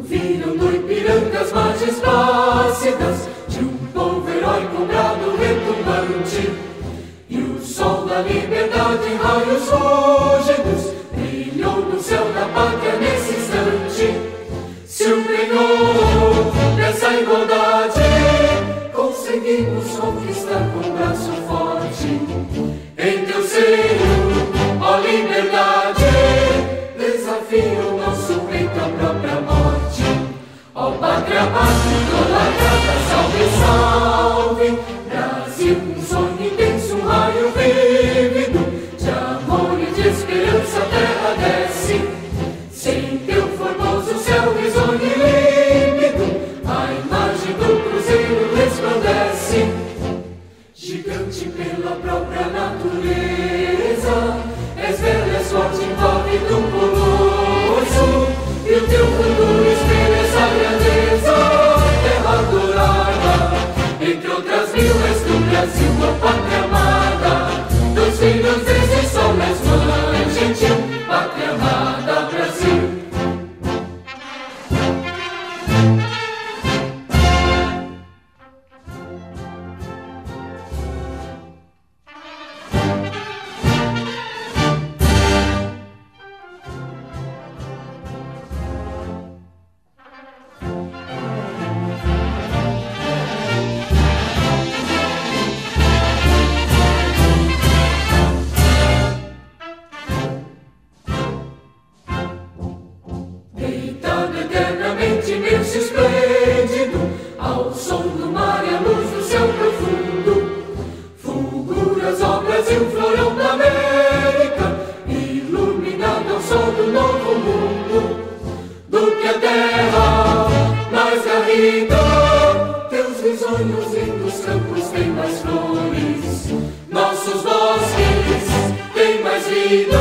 Viram no Ipiranga as margens plácidas de um povo heróico, brado retumbante, e o sol da liberdade em raios fúlgidos brilhou no céu da pátria nesse instante. Se empenhou nessa igualdade, conseguimos conquistar com braço forte. Em teu seio, ó liberdade, desafia o nosso peito à própria morte. Ó pátria amada, idolatrada, salve, salve, Brasil, um sonho intenso, um raio vívido de amor e de esperança, a terra desce. Sem teu formoso céu risonho e límpido, a imagem do cruzeiro resplandece. Gigante pela própria natureza, és velho, és forte, impávido, colosso, e o teu futuro espelha essa grandeza. Terra dourada, entre outras mil, és do Brasil, a pátria amada. Dois filhos desse sol, és mãe gentil, pátria amada, Brasil. Deitado eternamente imenso e esplêndido, ao som do mar e à luz do céu profundo, fulguras, ó Brasil, florão da América, iluminado ao sol do novo mundo. Do que a terra mais garrida, teus risonhos lindos campos têm mais flores, nossos bosques têm mais vida,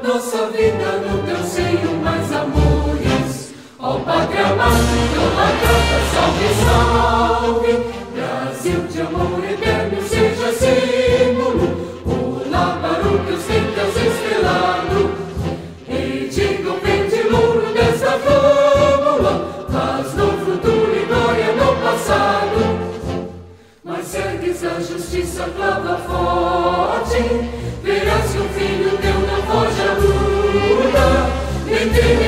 nossa vida no teu seio mais amores. Ó pátria amada, idolatrada, salve, salve, Brasil de amor eterno seja símbolo. Olá para o que ostentas estrelado, e digam verde louro desta flâmula, paz no futuro e glória no passado. Mas ergues a justiça, clava forte, verás que o filho teu não foge à luta, nem teme